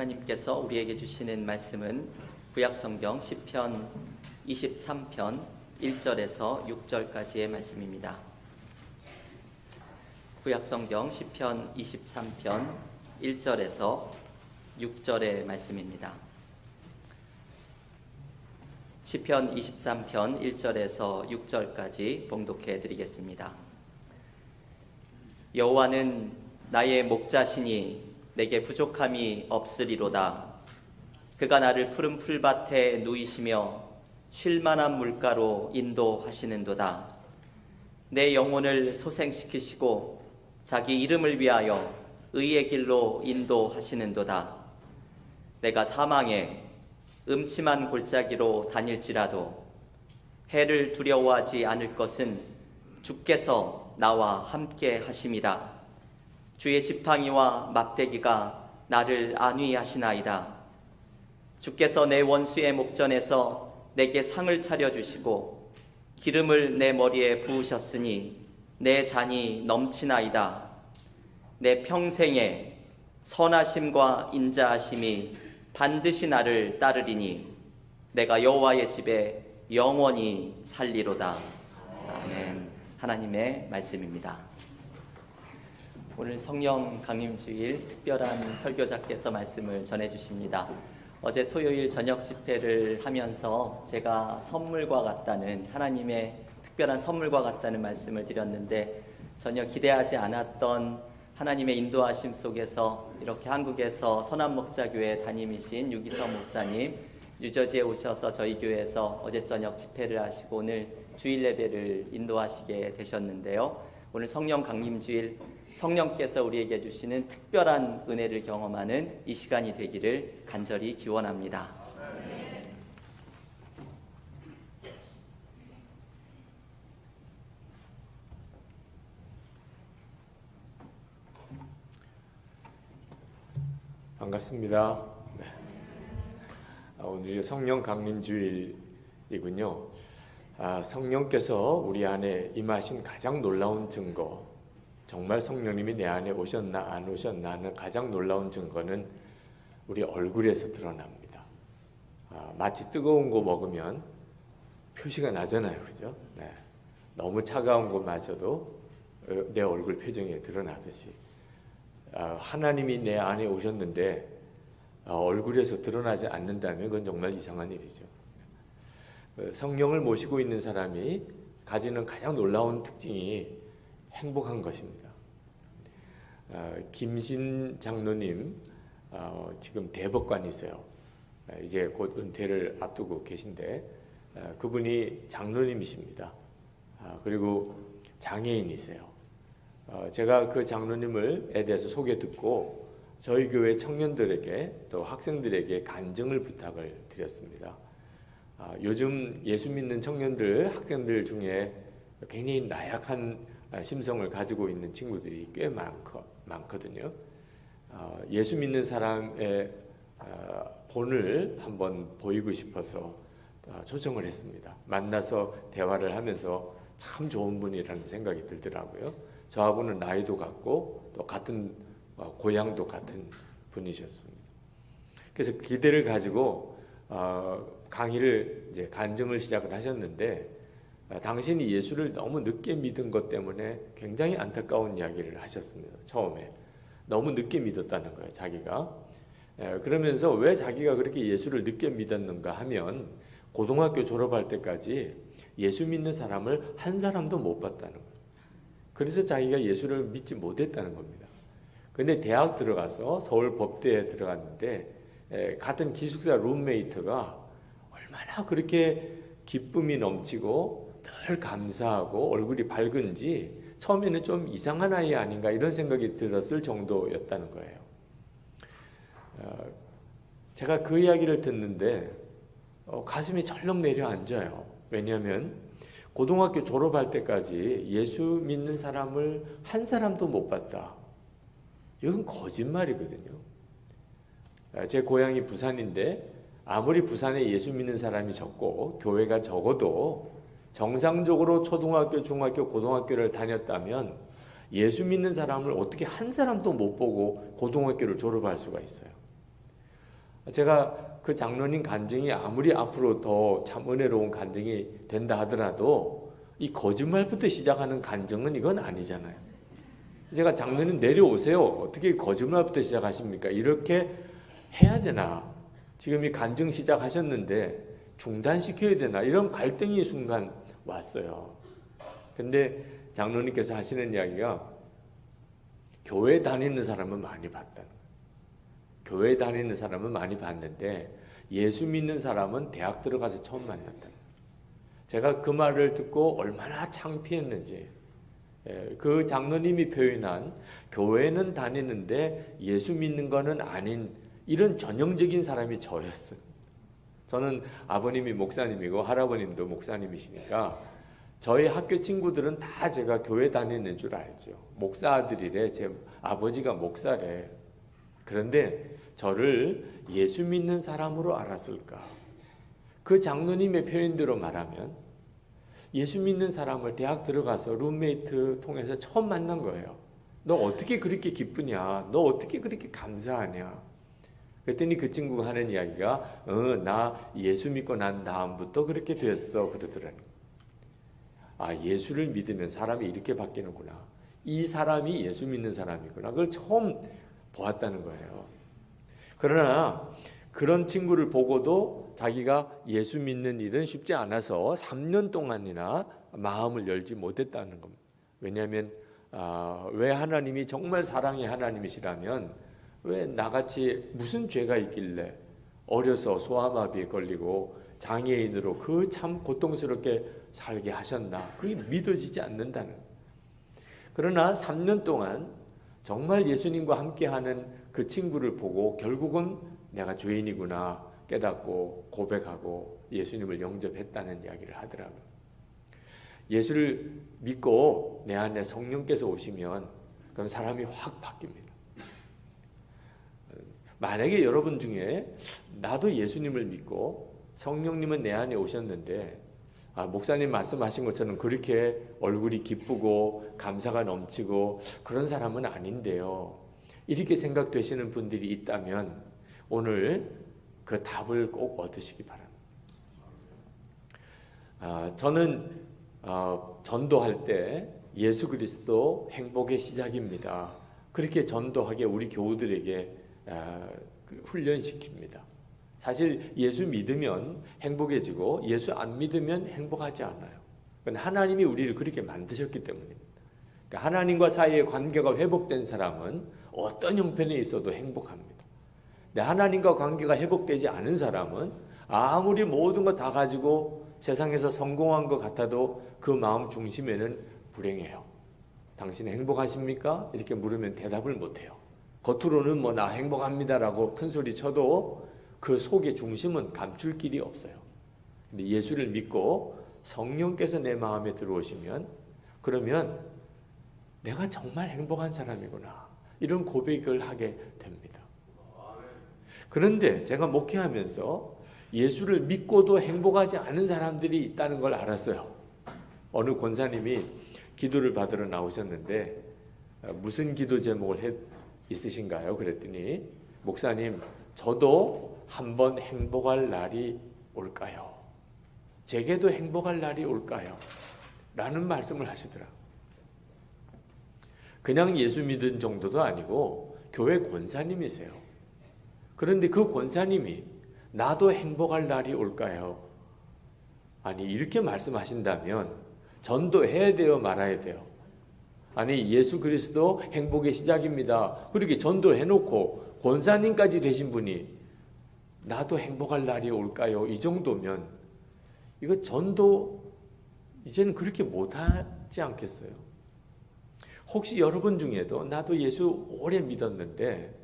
하나님께서 우리에게 주시는 말씀은 구약성경 시편 23편 1절에서 6절까지의 말씀입니다. 구약성경 시편 23편 1절에서 6절의 말씀입니다. 시편 23편 1절에서 6절까지 봉독해 드리겠습니다. 여호와는 나의 목자시니 내게 부족함이 없으리로다. 그가 나를 푸른 풀밭에 누이시며 쉴만한 물가로 인도하시는도다. 내 영혼을 소생시키시고 자기 이름을 위하여 의의 길로 인도하시는도다. 내가 사망에 음침한 골짜기로 다닐지라도 해를 두려워하지 않을 것은 주께서 나와 함께 하심이라. 주의 지팡이와 막대기가 나를 안위하시나이다. 주께서 내 원수의 목전에서 내게 상을 차려주시고 기름을 내 머리에 부으셨으니 내 잔이 넘치나이다. 내 평생에 선하심과 인자하심이 반드시 나를 따르리니 내가 여호와의 집에 영원히 살리로다. 아멘. 하나님의 말씀입니다. 오늘 성령 강림주일 특별한 설교자께서 말씀을 전해주십니다. 어제 토요일 저녁 집회를 하면서 제가 선물과 같다는, 하나님의 특별한 선물과 같다는 말씀을 드렸는데 전혀 기대하지 않았던 하나님의 인도하심 속에서 이렇게 한국에서 선한목자교회 담임이신 유기성 목사님 뉴저지에 오셔서 저희 교회에서 어제 저녁 집회를 하시고 오늘 주일 예배를 인도하시게 되셨는데요. 오늘 성령 강림주일, 성령께서 우리에게 주시는 특별한 은혜를 경험하는 이 시간이 되기를 간절히 기원합니다. 반갑습니다. 오늘이 성령 강림주일이군요. 성령께서 우리 안에 임하신 가장 놀라운 증거, 정말 성령님이 내 안에 오셨나 안 오셨나 하는 가장 놀라운 증거는 우리 얼굴에서 드러납니다. 마치 뜨거운 거 먹으면 표시가 나잖아요, 그죠? 네. 너무 차가운 거 마셔도 내 얼굴 표정에 드러나듯이 하나님이 내 안에 오셨는데 얼굴에서 드러나지 않는다면 그건 정말 이상한 일이죠. 성령을 모시고 있는 사람이 가지는 가장 놀라운 특징이 행복한 것입니다. 김신 장로님 지금 대법관이세요. 이제 곧 은퇴를 앞두고 계신데 그분이 장로님이십니다. 그리고 장애인이세요. 제가 그 장로님에 대해서 소개 듣고 저희 교회 청년들에게 또 학생들에게 간증을 부탁을 드렸습니다. 요즘 예수 믿는 청년들, 학생들 중에 굉장히 나약한 심성을 가지고 있는 친구들이 꽤 많거든요. 예수 믿는 사람의 본을 한번 보이고 싶어서 초청을 했습니다. 만나서 대화를 하면서 참 좋은 분이라는 생각이 들더라고요. 저하고는 나이도 같고 또 같은 고향도 같은 분이셨습니다. 그래서 기대를 가지고 강의를 이제 간증을 시작을 하셨는데 당신이 예수를 너무 늦게 믿은 것 때문에 굉장히 안타까운 이야기를 하셨습니다. 처음에 너무 늦게 믿었다는 거예요, 자기가. 그러면서 왜 자기가 그렇게 예수를 늦게 믿었는가 하면 고등학교 졸업할 때까지 예수 믿는 사람을 한 사람도 못 봤다는 거예요. 그래서 자기가 예수를 믿지 못했다는 겁니다. 근데 대학 들어가서 서울 법대에 들어갔는데 같은 기숙사 룸메이트가 얼마나 그렇게 기쁨이 넘치고 늘 감사하고 얼굴이 밝은지 처음에는 좀 이상한 아이 아닌가 이런 생각이 들었을 정도였다는 거예요. 제가 그 이야기를 듣는데 가슴이 철렁 내려앉아요. 왜냐하면 고등학교 졸업할 때까지 예수 믿는 사람을 한 사람도 못 봤다. 이건 거짓말이거든요. 제 고향이 부산인데 아무리 부산에 예수 믿는 사람이 적고 교회가 적어도 정상적으로 초등학교, 중학교, 고등학교를 다녔다면 예수 믿는 사람을 어떻게 한 사람도 못 보고 고등학교를 졸업할 수가 있어요. 제가 그 장로님 간증이 아무리 앞으로 더 참 은혜로운 간증이 된다 하더라도 이 거짓말부터 시작하는 간증은 이건 아니잖아요. 제가 장로님 내려오세요. 어떻게 거짓말부터 시작하십니까? 이렇게 해야 되나? 지금 이 간증 시작하셨는데 중단시켜야 되나? 이런 갈등이 순간 왔어요. 근데 장로님께서 하시는 이야기가 교회 다니는 사람은 많이 봤다는 거예요. 교회 다니는 사람은 많이 봤는데 예수 믿는 사람은 대학 들어가서 처음 만났다는 거예요. 제가 그 말을 듣고 얼마나 창피했는지, 그 장로님이 표현한 교회는 다니는데 예수 믿는 거는 아닌 이런 전형적인 사람이 저였어요. 저는 아버님이 목사님이고 할아버님도 목사님이시니까 저희 학교 친구들은 다 제가 교회 다니는 줄 알죠. 목사 아들이래. 제 아버지가 목사래. 그런데 저를 예수 믿는 사람으로 알았을까? 그 장로님의 표현대로 말하면 예수 믿는 사람을 대학 들어가서 룸메이트 통해서 처음 만난 거예요. 너 어떻게 그렇게 기쁘냐? 너 어떻게 그렇게 감사하냐? 그랬더니 그 친구가 하는 이야기가 나 예수 믿고 난 다음부터 그렇게 됐어 그러더라는 거예요. 아, 예수를 믿으면 사람이 이렇게 바뀌는구나. 이 사람이 예수 믿는 사람이구나. 그걸 처음 보았다는 거예요. 그러나 그런 친구를 보고도 자기가 예수 믿는 일은 쉽지 않아서 3년 동안이나 마음을 열지 못했다는 겁니다. 왜냐하면 왜 하나님이 정말 사랑의 하나님이시라면 왜 나같이 무슨 죄가 있길래 어려서 소아마비에 걸리고 장애인으로 그 참 고통스럽게 살게 하셨나? 그게 믿어지지 않는다는. 그러나 3년 동안 정말 예수님과 함께하는 그 친구를 보고 결국은 내가 죄인이구나 깨닫고 고백하고 예수님을 영접했다는 이야기를 하더라고요. 예수를 믿고 내 안에 성령께서 오시면 그럼 사람이 확 바뀝니다. 만약에 여러분 중에 나도 예수님을 믿고 성령님은 내 안에 오셨는데 목사님 말씀하신 것처럼 그렇게 얼굴이 기쁘고 감사가 넘치고 그런 사람은 아닌데요. 이렇게 생각되시는 분들이 있다면 오늘 그 답을 꼭 얻으시기 바랍니다. 저는 전도할 때 예수 그리스도 행복의 시작입니다. 그렇게 전도하게 우리 교우들에게 훈련시킵니다. 사실 예수 믿으면 행복해지고 예수 안 믿으면 행복하지 않아요. 하나님이 우리를 그렇게 만드셨기 때문입니다. 그러니까 하나님과 사이의 관계가 회복된 사람은 어떤 형편에 있어도 행복합니다. 근데 하나님과 관계가 회복되지 않은 사람은 아무리 모든 거 다 가지고 세상에서 성공한 것 같아도 그 마음 중심에는 불행해요. 당신 행복하십니까? 이렇게 물으면 대답을 못해요. 겉으로는 나 행복합니다라고 큰 소리 쳐도 그 속의 중심은 감출 길이 없어요. 근데 예수를 믿고 성령께서 내 마음에 들어오시면 그러면 내가 정말 행복한 사람이구나. 이런 고백을 하게 됩니다. 그런데 제가 목회하면서 예수를 믿고도 행복하지 않은 사람들이 있다는 걸 알았어요. 어느 권사님이 기도를 받으러 나오셨는데 무슨 기도 제목을 있으신가요? 그랬더니 목사님 저도 한번 행복할 날이 올까요? 제게도 행복할 날이 올까요? 라는 말씀을 하시더라. 그냥 예수 믿은 정도도 아니고 교회 권사님이세요. 그런데 그 권사님이 나도 행복할 날이 올까요? 아니 이렇게 말씀하신다면 전도해야 돼요? 말아야 돼요? 아니 예수 그리스도 행복의 시작입니다. 그렇게 전도해놓고 권사님까지 되신 분이 나도 행복할 날이 올까요? 이 정도면 이거 전도 이제는 그렇게 못하지 않겠어요? 혹시 여러분 중에도 나도 예수 오래 믿었는데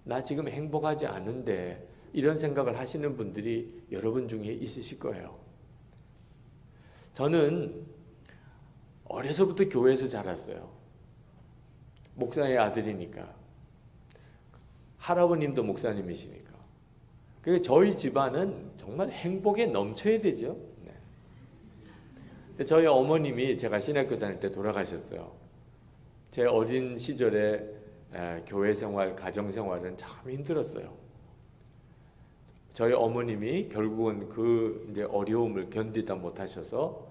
나 지금 행복하지 않은데 이런 생각을 하시는 분들이 여러분 중에 있으실 거예요. 저는 어려서부터 교회에서 자랐어요. 목사의 아들이니까. 할아버님도 목사님이시니까. 그러니까 저희 집안은 정말 행복에 넘쳐야 되죠. 네. 저희 어머님이 제가 신학교 다닐 때 돌아가셨어요. 제 어린 시절에 교회 생활, 가정 생활은 참 힘들었어요. 저희 어머님이 결국은 그 이제 어려움을 견디다 못하셔서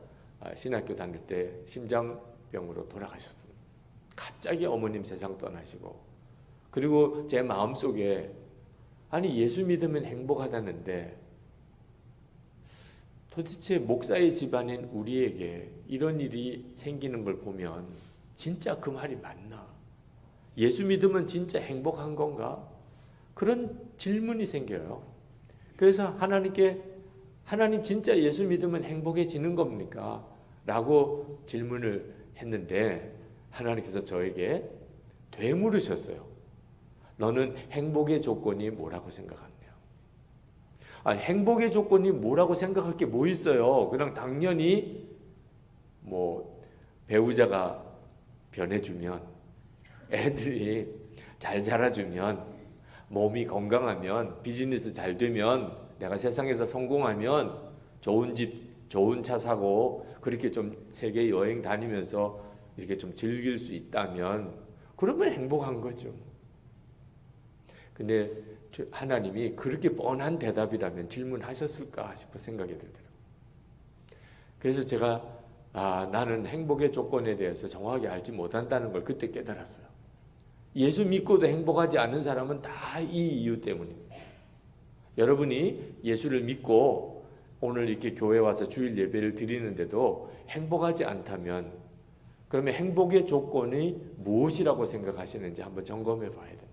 신학교 다닐 때 심장병으로 돌아가셨습니다. 갑자기 어머님 세상 떠나시고, 그리고 제 마음속에 아니 예수 믿으면 행복하다는데 도대체 목사의 집안인 우리에게 이런 일이 생기는 걸 보면 진짜 그 말이 맞나? 예수 믿으면 진짜 행복한 건가? 그런 질문이 생겨요. 그래서 하나님께 하나님 진짜 예수 믿으면 행복해지는 겁니까? 라고 질문을 했는데 하나님께서 저에게 되물으셨어요. 너는 행복의 조건이 뭐라고 생각하느냐? 아니, 행복의 조건이 뭐라고 생각할 게 뭐 있어요? 그냥 당연히 뭐 배우자가 변해주면, 애들이 잘 자라주면, 몸이 건강하면, 비즈니스 잘 되면, 내가 세상에서 성공하면, 좋은 집, 좋은 차 사고 그렇게 좀 세계 여행 다니면서 이렇게 좀 즐길 수 있다면 그러면 행복한 거죠. 근데 하나님이 그렇게 뻔한 대답이라면 질문하셨을까 싶어 생각이 들더라고요. 그래서 제가 나는 행복의 조건에 대해서 정확하게 알지 못한다는 걸 그때 깨달았어요. 예수 믿고도 행복하지 않은 사람은 다 이 이유 때문입니다. 여러분이 예수를 믿고 오늘 이렇게 교회 와서 주일 예배를 드리는데도 행복하지 않다면 그러면 행복의 조건이 무엇이라고 생각하시는지 한번 점검해 봐야 돼요.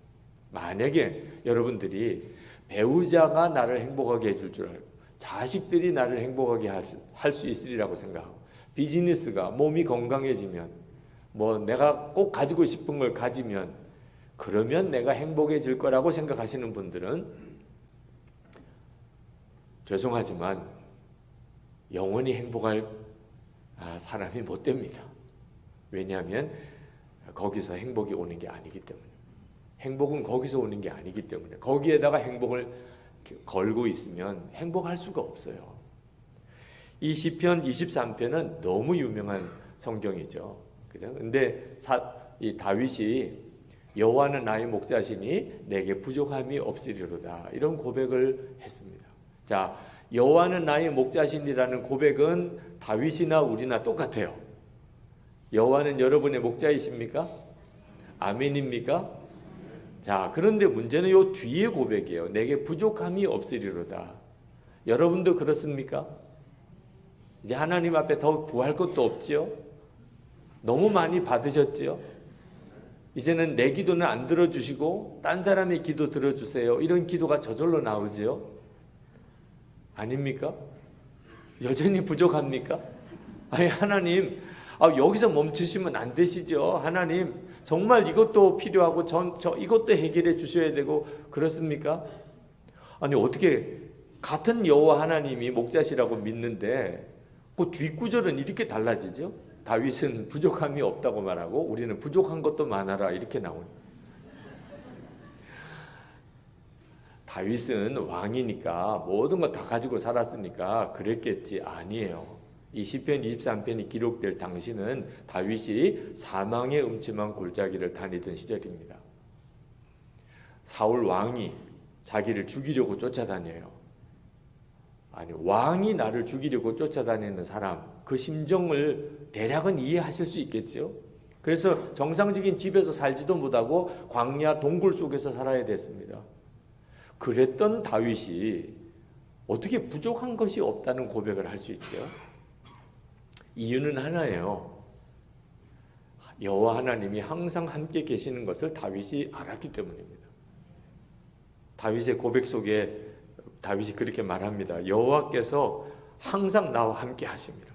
만약에 여러분들이 배우자가 나를 행복하게 해줄 줄 알고 자식들이 나를 행복하게 할 수 있으리라고 생각하고 비즈니스가 몸이 건강해지면 뭐 내가 꼭 가지고 싶은 걸 가지면 그러면 내가 행복해질 거라고 생각하시는 분들은 죄송하지만 영원히 행복할 사람이 못 됩니다. 왜냐하면 거기서 행복이 오는 게 아니기 때문에. 행복은 거기서 오는 게 아니기 때문에 거기에다가 행복을 걸고 있으면 행복할 수가 없어요. 이 시편 23편은 너무 유명한 성경이죠. 그죠? 근데 이 다윗이 여호와는 나의 목자시니 내게 부족함이 없으리로다 이런 고백을 했습니다. 자, 여호와는 나의 목자신이라는 고백은 다윗이나 우리나 똑같아요. 여호와는 여러분의 목자이십니까? 아멘입니까? 자, 그런데 문제는 요 뒤에 고백이에요. 내게 부족함이 없으리로다. 여러분도 그렇습니까? 이제 하나님 앞에 더 구할 것도 없지요? 너무 많이 받으셨지요? 이제는 내 기도는 안 들어주시고 딴 사람의 기도 들어주세요. 이런 기도가 저절로 나오지요? 아닙니까? 여전히 부족합니까? 아니 하나님 여기서 멈추시면 안 되시죠? 하나님 정말 이것도 필요하고 이것도 해결해 주셔야 되고 그렇습니까? 아니 어떻게 같은 여호와 하나님이 목자시라고 믿는데 그 뒷구절은 이렇게 달라지죠? 다윗은 부족함이 없다고 말하고 우리는 부족한 것도 많아라 이렇게 나오니 다윗은 왕이니까 모든 거 다 가지고 살았으니까 그랬겠지. 아니에요. 이 시편 23편이 기록될 당시는 다윗이 사망의 음침한 골짜기를 다니던 시절입니다. 사울 왕이 자기를 죽이려고 쫓아다녀요. 아니 왕이 나를 죽이려고 쫓아다니는 사람 그 심정을 대략은 이해하실 수 있겠죠. 그래서 정상적인 집에서 살지도 못하고 광야 동굴 속에서 살아야 됐습니다. 그랬던 다윗이 어떻게 부족한 것이 없다는 고백을 할 수 있죠? 이유는 하나예요. 여호와 하나님이 항상 함께 계시는 것을 다윗이 알았기 때문입니다. 다윗의 고백 속에 다윗이 그렇게 말합니다. 여호와께서 항상 나와 함께 하십니다.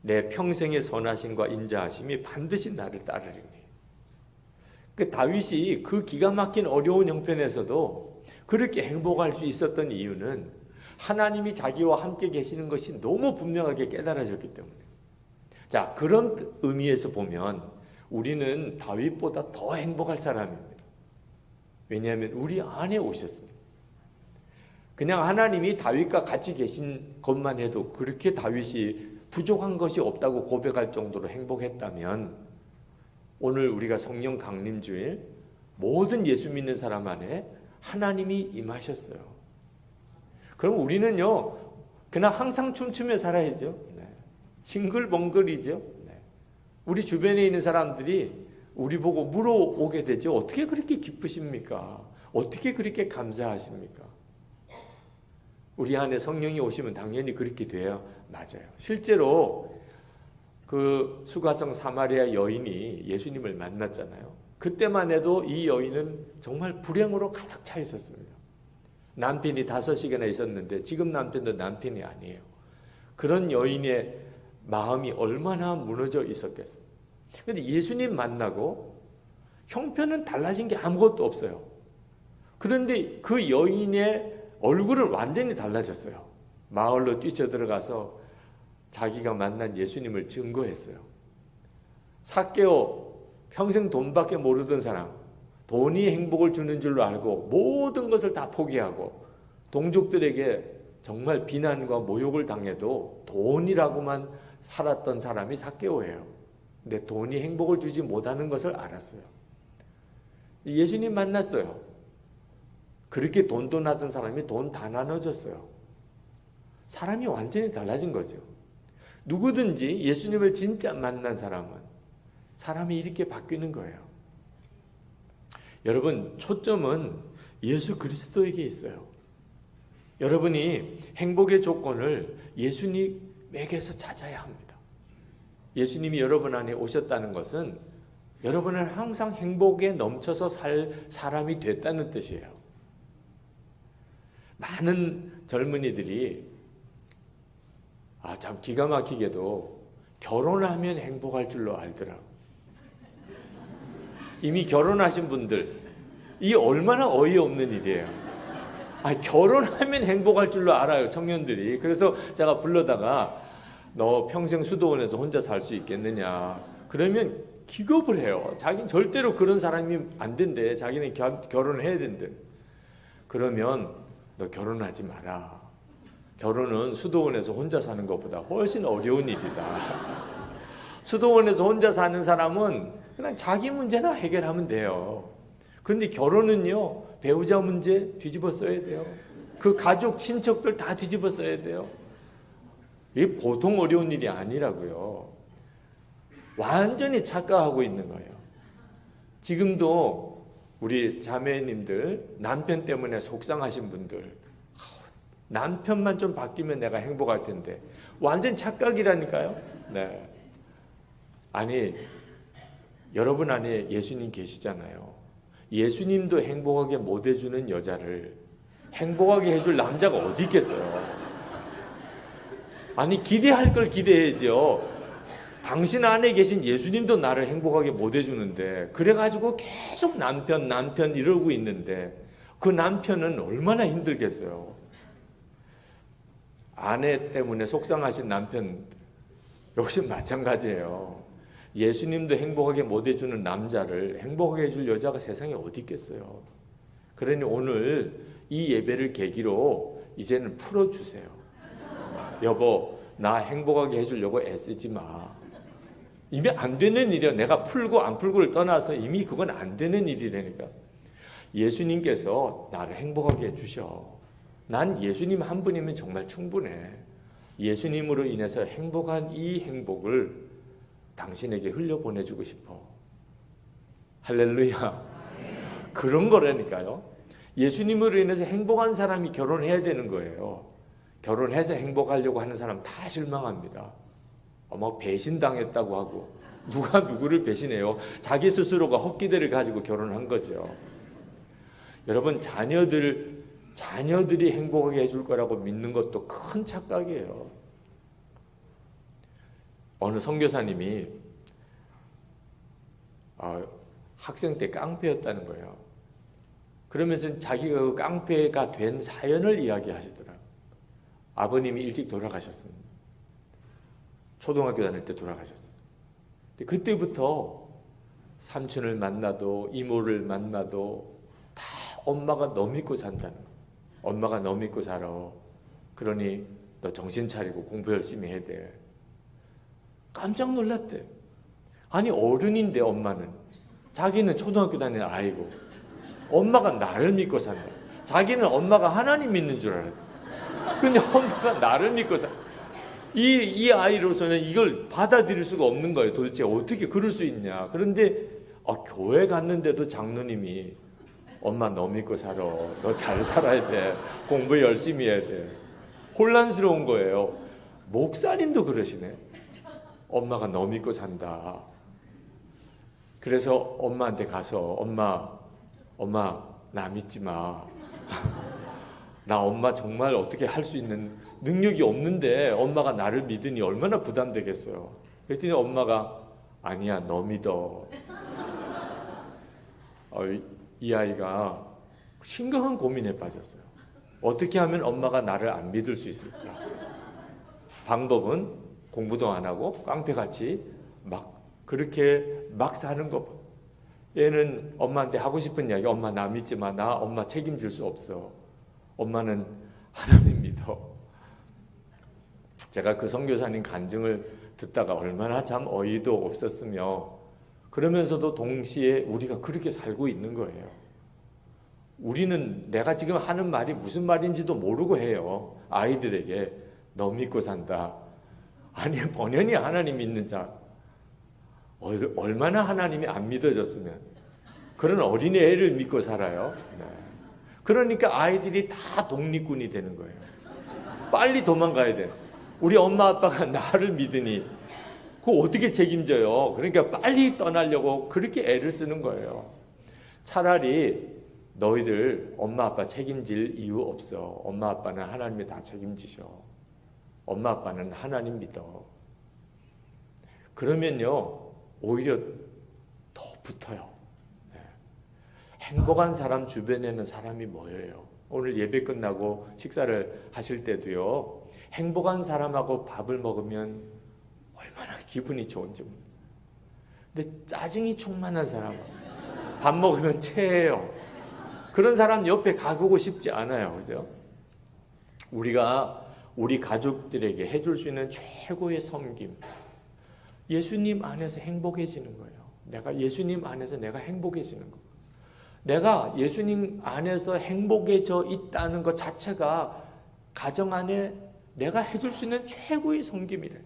내 평생의 선하심과 인자하심이 반드시 나를 따르리니. 그 다윗이 그 기가 막힌 어려운 형편에서도 그렇게 행복할 수 있었던 이유는 하나님이 자기와 함께 계시는 것이 너무 분명하게 깨달아졌기 때문에. 자, 그런 의미에서 보면 우리는 다윗보다 더 행복할 사람입니다. 왜냐하면 우리 안에 오셨습니다. 그냥 하나님이 다윗과 같이 계신 것만 해도 그렇게 다윗이 부족한 것이 없다고 고백할 정도로 행복했다면 오늘 우리가 성령 강림주일 모든 예수 믿는 사람 안에 하나님이 임하셨어요. 그럼 우리는요, 그냥 항상 춤추며 살아야죠. 네. 싱글벙글이죠. 네. 우리 주변에 있는 사람들이 우리 보고 물어오게 되죠. 어떻게 그렇게 기쁘십니까? 어떻게 그렇게 감사하십니까? 우리 안에 성령이 오시면 당연히 그렇게 돼요. 맞아요. 실제로 그 수가성 사마리아 여인이 예수님을 만났잖아요. 그때만 해도 이 여인은 정말 불행으로 가득 차 있었습니다. 남편이 5이나 있었는데 지금 남편도 남편이 아니에요. 그런 여인의 마음이 얼마나 무너져 있었겠어요. 그런데 예수님 만나고 형편은 달라진 게 아무것도 없어요. 그런데 그 여인의 얼굴은 완전히 달라졌어요. 마을로 뛰쳐들어가서 자기가 만난 예수님을 증거했어요. 삭개오, 평생 돈밖에 모르던 사람, 돈이 행복을 주는 줄로 알고 모든 것을 다 포기하고 동족들에게 정말 비난과 모욕을 당해도 돈이라고만 살았던 사람이 삭개오예요. 근데 돈이 행복을 주지 못하는 것을 알았어요. 예수님 만났어요. 그렇게 돈돈하던 사람이 돈 다 나눠줬어요. 사람이 완전히 달라진 거죠. 누구든지 예수님을 진짜 만난 사람은 사람이 이렇게 바뀌는 거예요. 여러분, 초점은 예수 그리스도에게 있어요. 여러분이 행복의 조건을 예수님에게서 찾아야 합니다. 예수님이 여러분 안에 오셨다는 것은 여러분은 항상 행복에 넘쳐서 살 사람이 됐다는 뜻이에요. 많은 젊은이들이 참 기가 막히게도 결혼하면 행복할 줄로 알더라고. 이미 결혼하신 분들, 이게 얼마나 어이없는 일이에요. 결혼하면 행복할 줄로 알아요, 청년들이. 그래서 제가 불러다가 너 평생 수도원에서 혼자 살 수 있겠느냐. 그러면 기겁을 해요. 자기는 절대로 그런 사람이 안 된대. 자기는 결혼을 해야 된대. 그러면 너 결혼하지 마라. 결혼은 수도원에서 혼자 사는 것보다 훨씬 어려운 일이다. 수도원에서 혼자 사는 사람은 그냥 자기 문제나 해결하면 돼요. 그런데 결혼은요, 배우자 문제 뒤집어 써야 돼요. 그 가족, 친척들 다 뒤집어 써야 돼요. 이게 보통 어려운 일이 아니라고요. 완전히 착각하고 있는 거예요. 지금도 우리 자매님들, 남편 때문에 속상하신 분들, 남편만 좀 바뀌면 내가 행복할 텐데, 완전 착각이라니까요. 네. 아니, 여러분 안에 예수님 계시잖아요. 예수님도 행복하게 못 해주는 여자를 행복하게 해줄 남자가 어디 있겠어요? 아니, 기대할 걸 기대해야죠. 당신 안에 계신 예수님도 나를 행복하게 못 해주는데, 그래가지고 계속 남편 이러고 있는데, 그 남편은 얼마나 힘들겠어요. 아내 때문에 속상하신 남편 역시 마찬가지예요. 예수님도 행복하게 못 해주는 남자를 행복하게 해줄 여자가 세상에 어디 있겠어요. 그러니 오늘 이 예배를 계기로 이제는 풀어주세요. 여보, 나 행복하게 해주려고 애쓰지 마. 이미 안 되는 일이야. 내가 풀고 안 풀고를 떠나서 이미 그건 안 되는 일이라니까. 예수님께서 나를 행복하게 해주셔. 난 예수님 한 분이면 정말 충분해. 예수님으로 인해서 행복한 이 행복을 당신에게 흘려보내주고 싶어. 할렐루야. 그런 거라니까요. 예수님으로 인해서 행복한 사람이 결혼해야 되는 거예요. 결혼해서 행복하려고 하는 사람 다 실망합니다. 배신당했다고 하고, 누가 누구를 배신해요? 자기 스스로가 헛기대를 가지고 결혼한 거죠. 여러분, 자녀들이 행복하게 해줄 거라고 믿는 것도 큰 착각이에요. 어느 선교사님이 학생 때 깡패였다는 거예요. 그러면서 자기가 그 깡패가 된 사연을 이야기하시더라고요. 아버님이 일찍 돌아가셨습니다. 초등학교 다닐 때 돌아가셨어요. 그때부터 삼촌을 만나도 이모를 만나도 다 엄마가 너 믿고 산다는 거예요. 엄마가 너 믿고 살아. 그러니 너 정신 차리고 공부 열심히 해야 돼. 깜짝 놀랐대. 아니, 어른인데 엄마는. 자기는 초등학교 다니는 아이고 엄마가 나를 믿고 산다. 자기는 엄마가 하나님 믿는 줄 알았대. 근데 엄마가 나를 믿고 이 아이로서는 이걸 받아들일 수가 없는 거예요. 도대체 어떻게 그럴 수 있냐. 그런데 교회 갔는데도 장로님이 엄마 너 믿고 살아. 너 잘 살아야 돼. 공부 열심히 해야 돼. 혼란스러운 거예요. 목사님도 그러시네. 엄마가 너 믿고 산다. 그래서 엄마한테 가서 엄마 나 믿지 마. 나 엄마 정말 어떻게 할 수 있는 능력이 없는데 엄마가 나를 믿으니 얼마나 부담되겠어요. 그랬더니 엄마가 아니야 너 믿어. 이 아이가 심각한 고민에 빠졌어요. 어떻게 하면 엄마가 나를 안 믿을 수 있을까? 방법은 공부도 안 하고 깡패같이 그렇게 막 사는 거. 얘는 엄마한테 하고 싶은 이야기, 엄마 나 믿지 마. 나 엄마 책임질 수 없어. 엄마는 하나님 믿어. 제가 그 선교사님 간증을 듣다가 얼마나 참 어이도 없었으며, 그러면서도 동시에 우리가 그렇게 살고 있는 거예요. 우리는 내가 지금 하는 말이 무슨 말인지도 모르고 해요. 아이들에게 너 믿고 산다. 아니 번연히 하나님 믿는 자, 얼마나 하나님이 안 믿어졌으면 그런 어린애를 믿고 살아요. 네. 그러니까 아이들이 다 독립군이 되는 거예요. 빨리 도망가야 돼. 우리 엄마 아빠가 나를 믿으니 그거 어떻게 책임져요? 그러니까 빨리 떠나려고 그렇게 애를 쓰는 거예요. 차라리 너희들 엄마 아빠 책임질 이유 없어. 엄마 아빠는 하나님이 다 책임지셔. 엄마 아빠는 하나님 믿어. 그러면요 오히려 더 붙어요. 네. 행복한 사람 주변에는 사람이 모여요. 오늘 예배 끝나고 식사를 하실 때도요 행복한 사람하고 밥을 먹으면 얼마나 기분이 좋은지. 근데 짜증이 충만한 사람 밥 먹으면 체해요. 그런 사람 옆에 가보고 싶지 않아요. 그죠? 우리가 우리 가족들에게 해줄 수 있는 최고의 섬김, 예수님 안에서 행복해지는 거예요. 내가 예수님 안에서 내가 행복해지는 거. 내가 예수님 안에서 행복해져 있다는 것 자체가 가정 안에 내가 해줄 수 있는 최고의 섬김이래.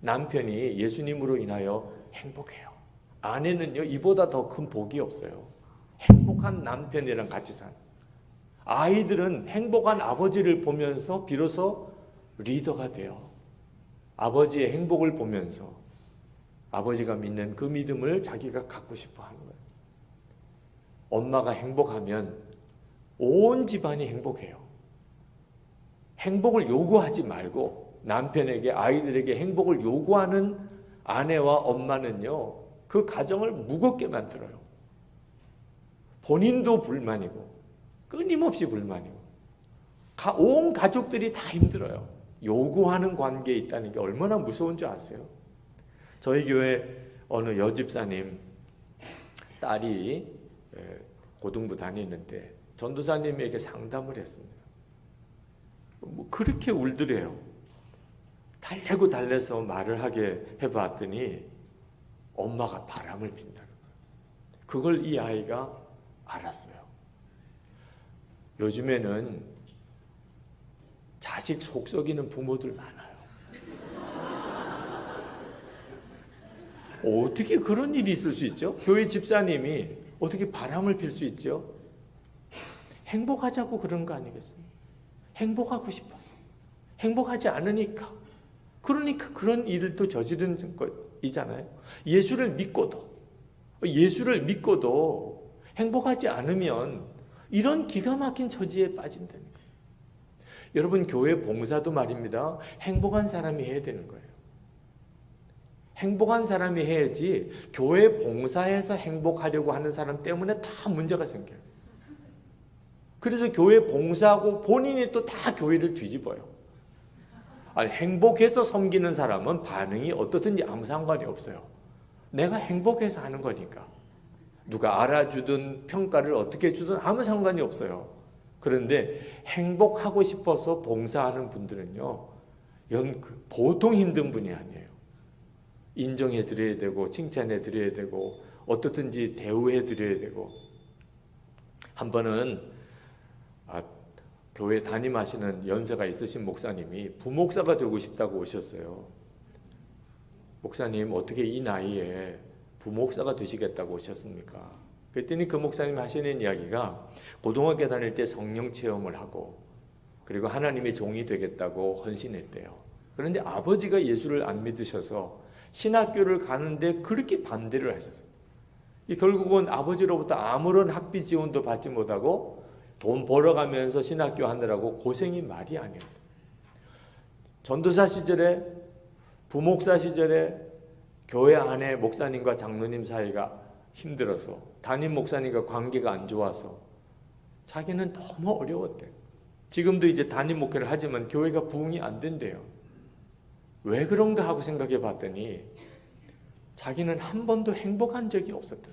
남편이 예수님으로 인하여 행복해요. 아내는요 이보다 더 큰 복이 없어요. 행복한 남편이랑 같이 사는. 아이들은 행복한 아버지를 보면서 비로소 리더가 돼요. 아버지의 행복을 보면서 아버지가 믿는 그 믿음을 자기가 갖고 싶어 하는 거예요. 엄마가 행복하면 온 집안이 행복해요. 행복을 요구하지 말고 남편에게 아이들에게 행복을 요구하는 아내와 엄마는요 그 가정을 무겁게 만들어요. 본인도 불만이고 끊임없이 불만이고 온 가족들이 다 힘들어요. 요구하는 관계에 있다는 게 얼마나 무서운 줄 아세요? 저희 교회 어느 여집사님 딸이 고등부 다니는데 전도사님에게 상담을 했습니다. 뭐 그렇게 울더래요. 달래고 달래서 말을 하게 해봤더니 엄마가 바람을 핀다는 거예요. 그걸 이 아이가 알았어요. 요즘에는 자식 속 썩이는 부모들 많아요. 어떻게 그런 일이 있을 수 있죠? 교회 집사님이 어떻게 바람을 필 수 있죠? 행복하자고 그런 거 아니겠어요? 행복하고 싶어서. 행복하지 않으니까. 그러니까 그런 일을 또 저지르는 것이잖아요. 예수를 믿고도 행복하지 않으면 이런 기가 막힌 처지에 빠진다는 거예요. 여러분 교회 봉사도 말입니다. 행복한 사람이 해야 되는 거예요. 행복한 사람이 해야지 교회 봉사해서 행복하려고 하는 사람 때문에 다 문제가 생겨요. 그래서 교회 봉사하고 본인이 또 다 교회를 뒤집어요. 아니, 행복해서 섬기는 사람은 반응이 어떻든지 아무 상관이 없어요. 내가 행복해서 하는 거니까. 누가 알아주든 평가를 어떻게 주든 아무 상관이 없어요. 그런데 행복하고 싶어서 봉사하는 분들은요, 이건 보통 힘든 분이 아니에요. 인정해 드려야 되고 칭찬해 드려야 되고 어떻든지 대우해 드려야 되고. 한 번은 교회 담임하시는 연세가 있으신 목사님이 부목사가 되고 싶다고 오셨어요. 목사님, 어떻게 이 나이에 부목사가 되시겠다고 오셨습니까? 그랬더니 그 목사님이 하시는 이야기가 고등학교 다닐 때 성령 체험을 하고 그리고 하나님의 종이 되겠다고 헌신했대요. 그런데 아버지가 예수를 안 믿으셔서 신학교를 가는데 그렇게 반대를 하셨어요. 결국은 아버지로부터 아무런 학비 지원도 받지 못하고 돈 벌어가면서 신학교 하느라고 고생이 말이 아니었다. 전도사 시절에, 부목사 시절에 교회 안에 목사님과 장로님 사이가 힘들어서 담임 목사님과 관계가 안 좋아서 자기는 너무 어려웠대. 지금도 이제 담임 목회를 하지만 교회가 부흥이 안 된대요. 왜 그런가 하고 생각해 봤더니 자기는 한 번도 행복한 적이 없었다.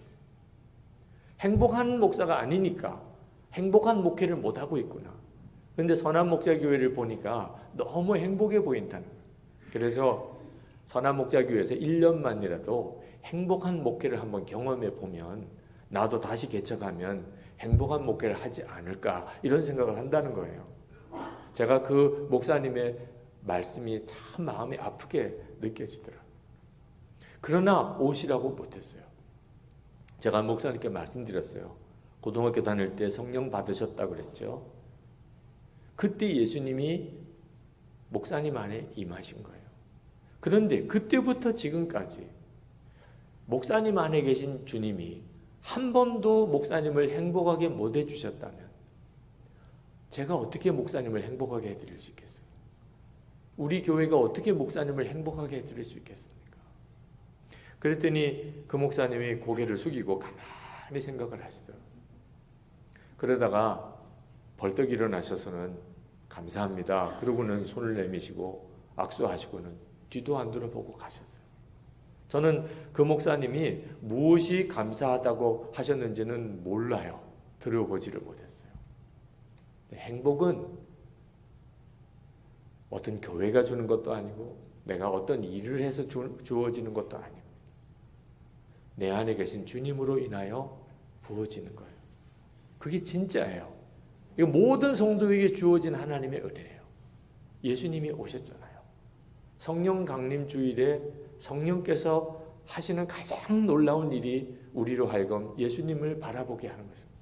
행복한 목사가 아니니까 행복한 목회를 못하고 있구나. 그런데 선한목자교회를 보니까 너무 행복해 보인다는 거예요. 그래서 선한목자교회에서 1년만이라도 행복한 목회를 한번 경험해 보면 나도 다시 개척하면 행복한 목회를 하지 않을까 이런 생각을 한다는 거예요. 제가 그 목사님의 말씀이 참 마음이 아프게 느껴지더라고요. 그러나 오시라고 못했어요. 제가 목사님께 말씀드렸어요. 고등학교 다닐 때 성령 받으셨다고 그랬죠. 그때 예수님이 목사님 안에 임하신 거예요. 그런데 그때부터 지금까지 목사님 안에 계신 주님이 한 번도 목사님을 행복하게 못 해주셨다면 제가 어떻게 목사님을 행복하게 해드릴 수 있겠어요? 우리 교회가 어떻게 목사님을 행복하게 해드릴 수 있겠습니까? 그랬더니 그 목사님이 고개를 숙이고 가만히 생각을 하시더라고요. 그러다가 벌떡 일어나셔서는 감사합니다. 그러고는 손을 내미시고 악수하시고는 뒤도 안 돌아보고 가셨어요. 저는 그 목사님이 무엇이 감사하다고 하셨는지는 몰라요. 들어보지를 못했어요. 행복은 어떤 교회가 주는 것도 아니고 내가 어떤 일을 해서 주어지는 것도 아닙니다. 내 안에 계신 주님으로 인하여 부어지는 거예요. 그게 진짜예요. 이거 모든 성도에게 주어진 하나님의 은혜예요. 예수님이 오셨잖아요. 성령 강림 주일에 성령께서 하시는 가장 놀라운 일이 우리로 하여금 예수님을 바라보게 하는 것입니다.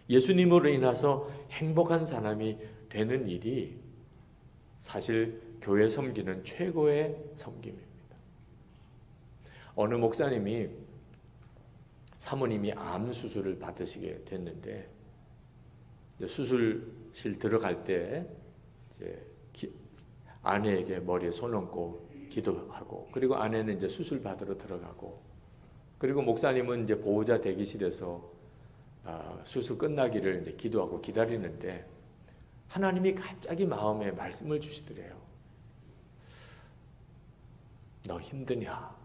예수님으로 인해서 행복한 사람이 되는 일이 사실 교회 섬기는 최고의 섬김입니다. 어느 목사님이 사모님이 암 수술을 받으시게 됐는데 수술실 들어갈 때 이제 아내에게 머리에 손 얹고 기도하고 그리고 아내는 이제 수술 받으러 들어가고 그리고 목사님은 이제 보호자 대기실에서 수술 끝나기를 이제 기도하고 기다리는데 하나님이 갑자기 마음에 말씀을 주시더래요. 너 힘드냐?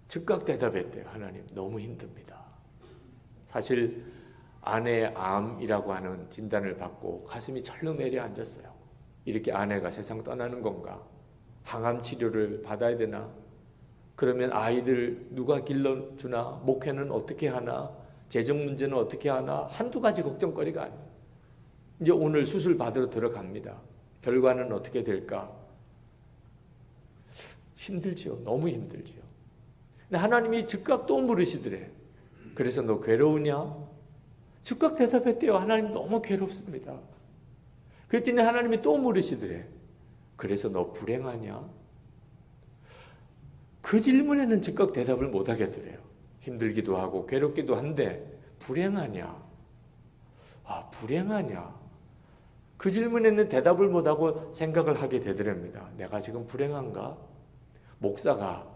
즉각 대답했대요. 하나님 너무 힘듭니다. 사실 아내의 암이라고 하는 진단을 받고 가슴이 철렁 내려앉았어요. 이렇게 아내가 세상 떠나는 건가? 항암 치료를 받아야 되나? 그러면 아이들 누가 길러주나? 목회는 어떻게 하나? 재정 문제는 어떻게 하나? 한두 가지 걱정거리가 아니에요. 이제 오늘 수술 받으러 들어갑니다. 결과는 어떻게 될까? 힘들지요. 너무 힘들지요. 근데 하나님이 즉각 또 물으시더래. 그래서 너 괴로우냐? 즉각 대답했대요. 하나님 너무 괴롭습니다. 그랬더니 하나님이 또 물으시더래. 그래서 너 불행하냐? 그 질문에는 즉각 대답을 못 하겠더래요. 힘들기도 하고 괴롭기도 한데 불행하냐? 불행하냐? 그 질문에는 대답을 못하고 생각을 하게 되더랍니다. 내가 지금 불행한가? 목사가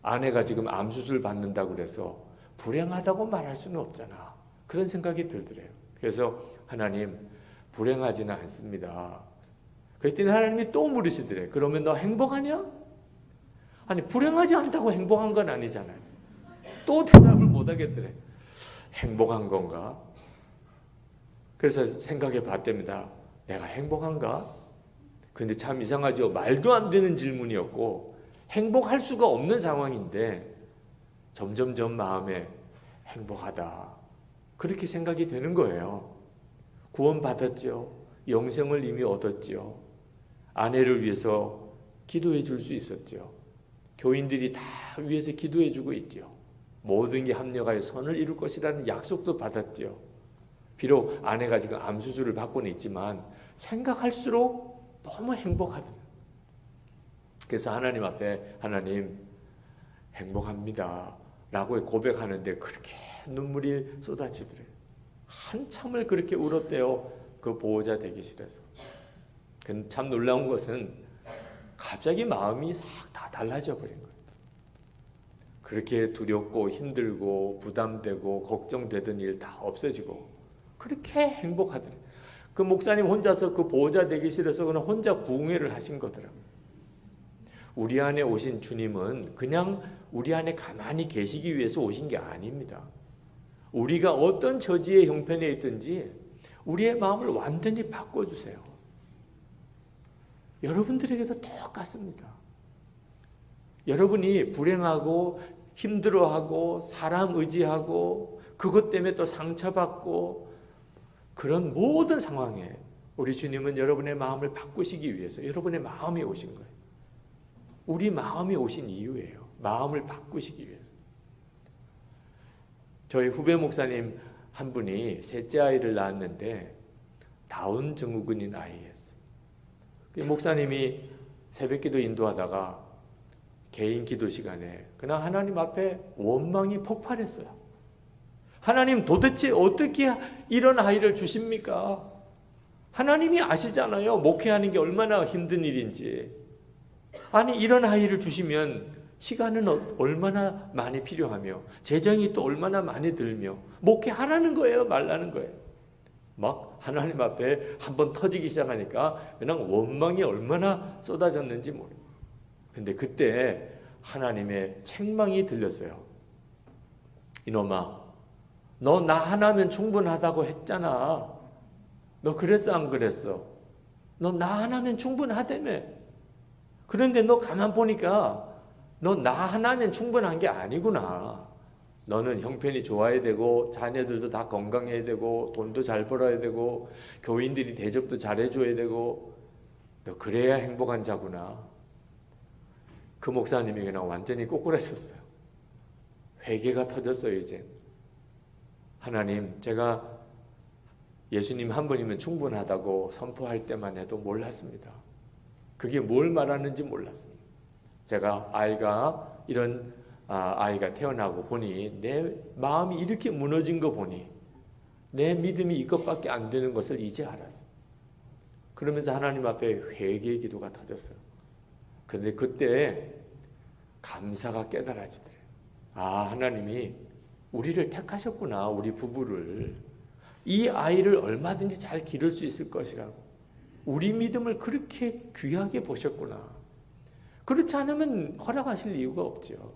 아내가 지금 암수술 받는다고 그래서 불행하다고 말할 수는 없잖아. 그런 생각이 들더래요. 그래서 하나님 불행하지는 않습니다. 그랬더니 하나님이 또 물으시더래. 그러면 너 행복하냐? 아니 불행하지 않다고 행복한 건 아니잖아요. 또 대답을 못 하겠더래. 행복한 건가? 그래서 생각해 봤답니다. 내가 행복한가? 근데 참 이상하죠. 말도 안 되는 질문이었고 행복할 수가 없는 상황인데 점점점 마음에 행복하다. 그렇게 생각이 되는 거예요. 구원받았죠. 영생을 이미 얻었죠. 아내를 위해서 기도해 줄 수 있었죠. 교인들이 다 위해서 기도해 주고 있죠. 모든 게 합력하여 선을 이룰 것이라는 약속도 받았죠. 비록 아내가 지금 암수술을 받고는 있지만 생각할수록 너무 행복하더라고요. 그래서 하나님 앞에 하나님 행복합니다 라고 고백하는데 그렇게 눈물이 쏟아지더래요. 한참을 그렇게 울었대요. 그 보호자 대기실에서. 참 놀라운 것은 갑자기 마음이 싹 다 달라져 버린 거예요. 그렇게 두렵고 힘들고 부담되고 걱정되던 일 다 없어지고 그렇게 행복하더래요. 그 목사님 혼자서 그 보호자 대기실에서 그냥 혼자 부흥회를 하신 거더라고요. 우리 안에 오신 주님은 그냥 우리 안에 가만히 계시기 위해서 오신 게 아닙니다. 우리가 어떤 처지의 형편에 있든지 우리의 마음을 완전히 바꿔주세요. 여러분들에게도 똑같습니다. 여러분이 불행하고 힘들어하고 사람 의지하고 그것 때문에 또 상처받고 그런 모든 상황에 우리 주님은 여러분의 마음을 바꾸시기 위해서 여러분의 마음에 오신 거예요. 우리 마음에 오신 이유예요. 마음을 바꾸시기 위해서. 저희 후배 목사님 한 분이 셋째 아이를 낳았는데 다운 증후군인 아이였어요. 목사님이 새벽기도 인도하다가 개인 기도 시간에 그냥 하나님 앞에 원망이 폭발했어요. 하나님 도대체 어떻게 이런 아이를 주십니까? 하나님이 아시잖아요. 목회하는 게 얼마나 힘든 일인지. 아니 이런 아이를 주시면 시간은 얼마나 많이 필요하며 재정이 또 얼마나 많이 들며 목회하라는 거예요? 말라는 거예요? 막 하나님 앞에 한번 터지기 시작하니까 그냥 원망이 얼마나 쏟아졌는지 모릅니다. 근데 그때 하나님의 책망이 들렸어요. 이놈아, 너 나 하나면 충분하다고 했잖아. 너 그랬어 안 그랬어? 너 나 하나면 충분하다며. 그런데 너 가만 보니까 너 나 하나면 충분한 게 아니구나. 너는 형편이 좋아야 되고 자녀들도 다 건강해야 되고 돈도 잘 벌어야 되고 교인들이 대접도 잘해줘야 되고 너 그래야 행복한 자구나. 그 목사님이 그냥 완전히 꼬꾸라졌어요. 회개가 터졌어요. 이제 하나님, 제가 예수님 한 분이면 충분하다고 선포할 때만 해도 몰랐습니다. 그게 뭘 말하는지 몰랐습니다. 제가 아이가 태어나고 보니 내 마음이 이렇게 무너진 거 보니 내 믿음이 이것밖에 안 되는 것을 이제 알았어요. 그러면서 하나님 앞에 회개의 기도가 터졌어요. 그런데 그때 감사가 깨달아지더래요. 아, 하나님이 우리를 택하셨구나. 우리 부부를. 이 아이를 얼마든지 잘 기를 수 있을 것이라고. 우리 믿음을 그렇게 귀하게 보셨구나. 그렇지 않으면 허락하실 이유가 없죠.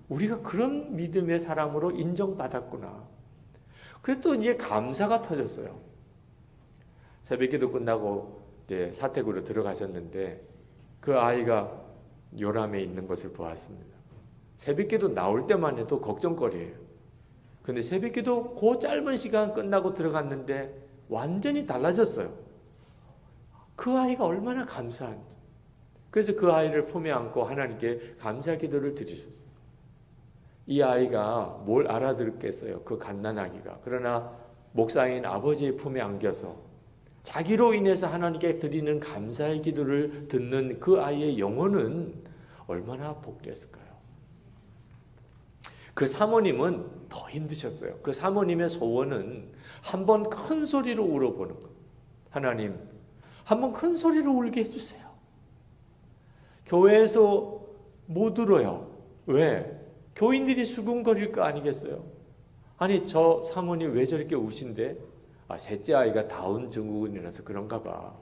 우리가 그런 믿음의 사람으로 인정받았구나. 그래서 또 이제 감사가 터졌어요. 새벽기도 끝나고 이제 사택으로 들어가셨는데 그 아이가 요람에 있는 것을 보았습니다. 새벽기도 나올 때만 해도 걱정거리예요. 근데 새벽기도 그 짧은 시간 끝나고 들어갔는데 완전히 달라졌어요. 그 아이가 얼마나 감사한지. 그래서 그 아이를 품에 안고 하나님께 감사 기도를 드리셨어요. 이 아이가 뭘 알아들었겠어요. 그 갓난아기가. 그러나 목사인 아버지의 품에 안겨서 자기로 인해서 하나님께 드리는 감사의 기도를 듣는 그 아이의 영혼은 얼마나 복됐을까요? 그 사모님은 더 힘드셨어요. 그 사모님의 소원은 한번 큰 소리로 울어보는 것. 하나님, 한번 큰 소리로 울게 해주세요. 교회에서 못 울어요. 왜? 교인들이 수군거릴 거 아니겠어요? 아니, 저 사모님 왜 저렇게 우신데? 아, 셋째 아이가 다운 증후군이라서 그런가 봐.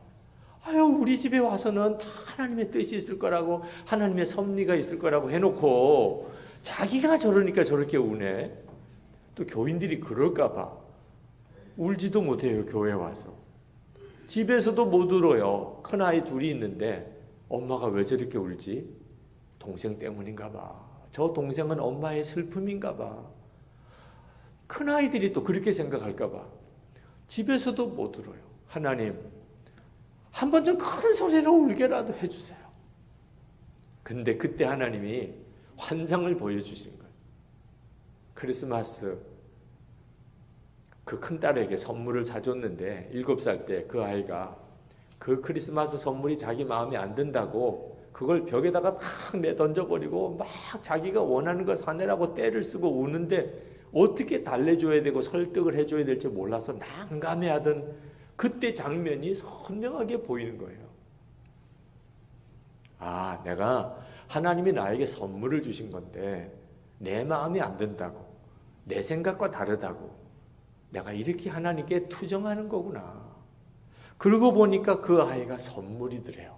아유, 우리 집에 와서는 다 하나님의 뜻이 있을 거라고, 하나님의 섭리가 있을 거라고 해놓고 자기가 저러니까 저렇게 우네. 또 교인들이 그럴까 봐 울지도 못해요. 교회 와서. 집에서도 못 울어요. 큰아이 둘이 있는데 엄마가 왜 저렇게 울지? 동생 때문인가 봐. 저 동생은 엄마의 슬픔인가 봐. 큰아이들이 또 그렇게 생각할까 봐. 집에서도 못 울어요. 하나님, 한 번 좀 큰 소리로 울게라도 해주세요. 근데 그때 하나님이 환상을 보여주신 거예요. 크리스마스 그 큰딸에게 선물을 사줬는데 7살 때 그 아이가 그 크리스마스 선물이 자기 마음에 안 든다고 그걸 벽에다가 막 내던져버리고 막 자기가 원하는 거 사내라고 떼를 쓰고 우는데 어떻게 달래줘야 되고 설득을 해줘야 될지 몰라서 난감해하던 그때 장면이 선명하게 보이는 거예요. 아, 내가 하나님이 나에게 선물을 주신 건데 내 마음이 안 든다고, 내 생각과 다르다고 내가 이렇게 하나님께 투정하는 거구나. 그러고 보니까 그 아이가 선물이더래요.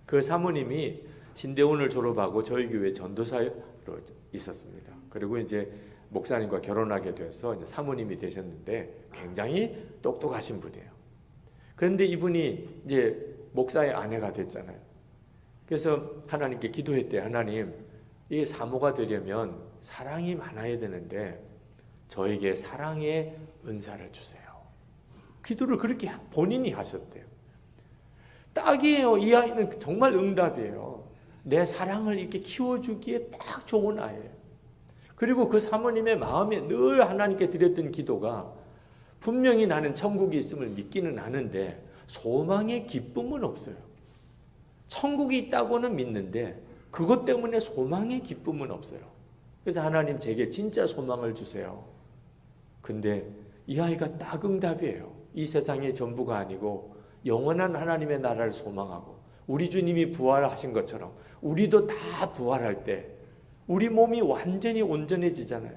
그 사모님이 신대원을 졸업하고 저희 교회 전도사로 있었습니다. 그리고 이제 목사님과 결혼하게 돼서 이제 사모님이 되셨는데 굉장히 똑똑하신 분이에요. 그런데 이분이 이제 목사의 아내가 됐잖아요. 그래서 하나님께 기도했대요. 하나님, 이 사모가 되려면 사랑이 많아야 되는데 저에게 사랑의 은사를 주세요. 기도를 그렇게 본인이 하셨대요. 딱이에요. 이 아이는 정말 응답이에요. 내 사랑을 이렇게 키워주기에 딱 좋은 아이예요. 그리고 그 사모님의 마음에 늘 하나님께 드렸던 기도가 분명히 나는 천국이 있음을 믿기는 하는데 소망의 기쁨은 없어요. 천국이 있다고는 믿는데 그것 때문에 소망의 기쁨은 없어요. 그래서 하나님 제게 진짜 소망을 주세요. 근데 이 아이가 딱 응답이에요. 이 세상의 전부가 아니고 영원한 하나님의 나라를 소망하고 우리 주님이 부활하신 것처럼 우리도 다 부활할 때 우리 몸이 완전히 온전해지잖아요.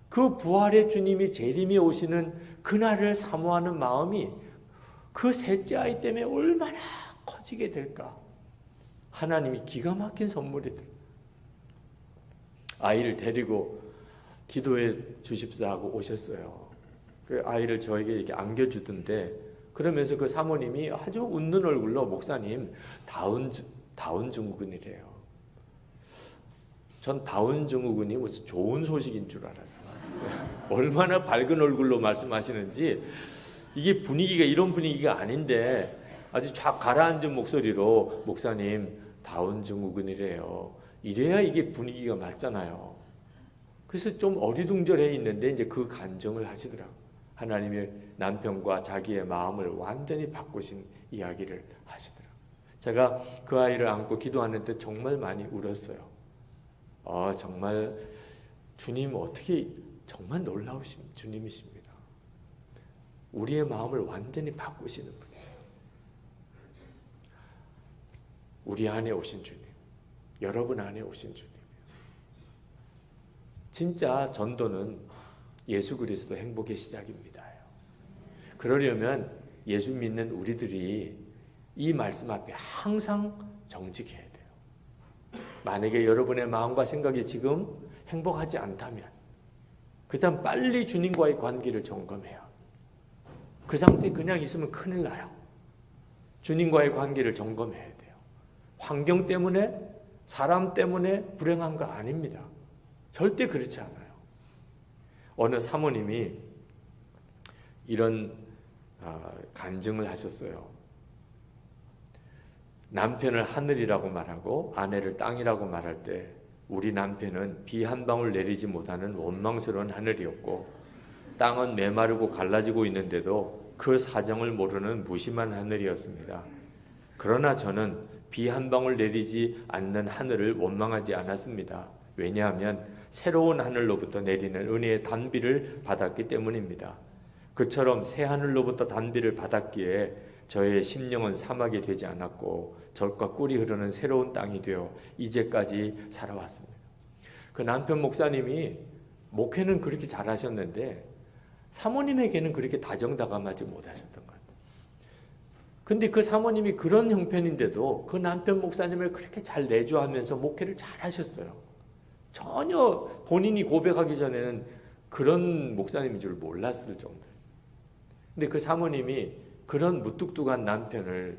그 부활의 주님이 재림이 오시는 그날을 사모하는 마음이 그 셋째 아이 때문에 얼마나 커지게 될까. 하나님이 기가 막힌 선물이들. 아이를 데리고 기도해 주십사 하고 오셨어요. 그 아이를 저에게 이렇게 안겨주던데 그러면서 그 사모님이 아주 웃는 얼굴로 목사님 다운 증후군이래요. 전 다운 증후군이 무슨 좋은 소식인 줄 알았어요. 얼마나 밝은 얼굴로 말씀하시는지 이게 분위기가 이런 분위기가 아닌데 아주 쫙 가라앉은 목소리로 목사님 다운 증후군이래요. 이래야 이게 분위기가 맞잖아요. 그래서 좀 어리둥절해 있는데 이제 그 간증을 하시더라고요. 하나님의 남편과 자기의 마음을 완전히 바꾸신 이야기를 하시더라고요. 제가 그 아이를 안고 기도하는데 정말 많이 울었어요. 정말 주님 어떻게 정말 놀라우신 주님이십니다. 우리의 마음을 완전히 바꾸시는 분이에요. 우리 안에 오신 주님, 여러분 안에 오신 주님. 진짜 전도는 예수 그리스도 행복의 시작입니다. 그러려면 예수 믿는 우리들이 이 말씀 앞에 항상 정직해야 돼요. 만약에 여러분의 마음과 생각이 지금 행복하지 않다면 그 다음 빨리 주님과의 관계를 점검해요. 그 상태에 그냥 있으면 큰일 나요. 주님과의 관계를 점검해야 돼요. 환경 때문에 사람 때문에 불행한 거 아닙니다. 절대 그렇지 않아요. 어느 사모님이 이런 간증을 하셨어요. 남편을 하늘이라고 말하고 아내를 땅이라고 말할 때 우리 남편은 비 한 방울 내리지 못하는 원망스러운 하늘이었고 땅은 메마르고 갈라지고 있는데도 그 사정을 모르는 무심한 하늘이었습니다. 그러나 저는 비 한 방울 내리지 않는 하늘을 원망하지 않았습니다. 왜냐하면 새로운 하늘로부터 내리는 은혜의 단비를 받았기 때문입니다. 그처럼 새 하늘로부터 단비를 받았기에 저의 심령은 사막이 되지 않았고 젖과 꿀이 흐르는 새로운 땅이 되어 이제까지 살아왔습니다. 그 남편 목사님이 목회는 그렇게 잘하셨는데 사모님에게는 그렇게 다정다감하지 못하셨던 것 같아요. 근데 그 사모님이 그런 형편인데도 그 남편 목사님을 그렇게 잘 내조하면서 목회를 잘하셨어요. 전혀 본인이 고백하기 전에는 그런 목사님인 줄 몰랐을 정도예요. 근데 그 사모님이 그런 무뚝뚝한 남편을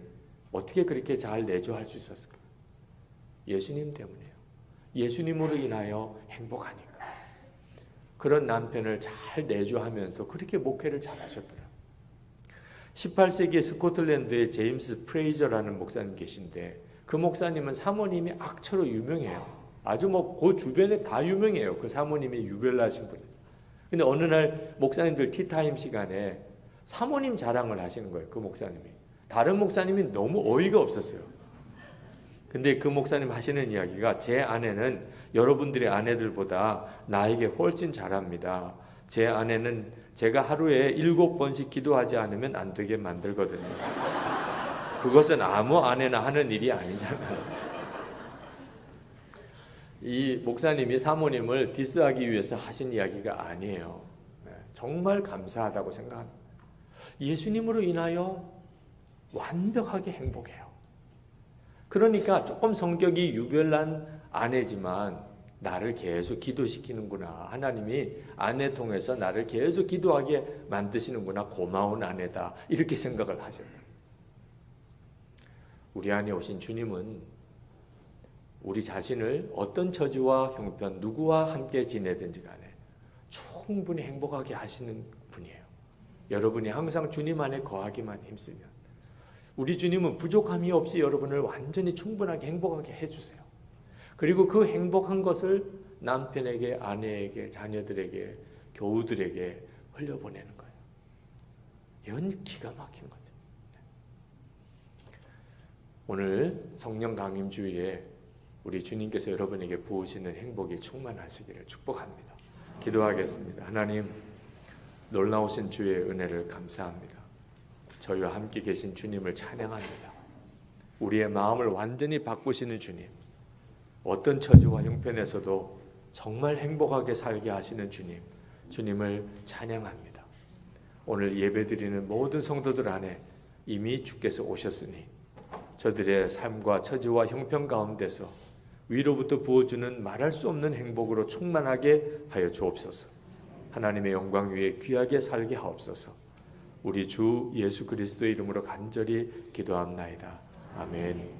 어떻게 그렇게 잘 내조할 수 있었을까? 예수님 때문이에요. 예수님으로 인하여 행복하니까. 그런 남편을 잘 내조하면서 그렇게 목회를 잘 하셨더라고요. 18세기에 스코틀랜드에 제임스 프레이저라는 목사님 계신데 그 목사님은 사모님이 악처로 유명해요. 아주 그 주변에 다 유명해요. 그 사모님이 유별나신 분이. 근데 어느 날 목사님들 티타임 시간에 사모님 자랑을 하시는 거예요. 그 목사님이. 다른 목사님이 너무 어이가 없었어요. 근데 그 목사님 하시는 이야기가 제 아내는 여러분들의 아내들보다 나에게 훨씬 잘합니다. 제 아내는 제가 하루에 7번씩 기도하지 않으면 안 되게 만들거든요. 그것은 아무 아내나 하는 일이 아니잖아요. 이 목사님이 사모님을 디스하기 위해서 하신 이야기가 아니에요. 정말 감사하다고 생각합니다. 예수님으로 인하여 완벽하게 행복해요. 그러니까 조금 성격이 유별난 아내지만 나를 계속 기도시키는구나. 하나님이 아내 통해서 나를 계속 기도하게 만드시는구나. 고마운 아내다. 이렇게 생각을 하셨다. 우리 안에 오신 주님은 우리 자신을 어떤 처지와 형편, 누구와 함께 지내든지 간에 충분히 행복하게 하시는 분이에요. 여러분이 항상 주님 안에 거하기만 힘쓰면 우리 주님은 부족함이 없이 여러분을 완전히 충분하게 행복하게 해주세요. 그리고 그 행복한 것을 남편에게, 아내에게, 자녀들에게, 교우들에게 흘려보내는 거예요. 이건 기가 막힌 거죠. 오늘 성령 강림 주일에 우리 주님께서 여러분에게 부으시는 행복이 충만하시기를 축복합니다. 기도하겠습니다. 하나님, 놀라우신 주의 은혜를 감사합니다. 저희와 함께 계신 주님을 찬양합니다. 우리의 마음을 완전히 바꾸시는 주님, 어떤 처지와 형편에서도 정말 행복하게 살게 하시는 주님, 주님을 찬양합니다. 오늘 예배드리는 모든 성도들 안에 이미 주께서 오셨으니 저들의 삶과 처지와 형편 가운데서 위로부터 부어주는 말할 수 없는 행복으로 충만하게 하여 주옵소서. 하나님의 영광 위에 귀하게 살게 하옵소서. 우리 주 예수 그리스도의 이름으로 간절히 기도합나이다. 아멘.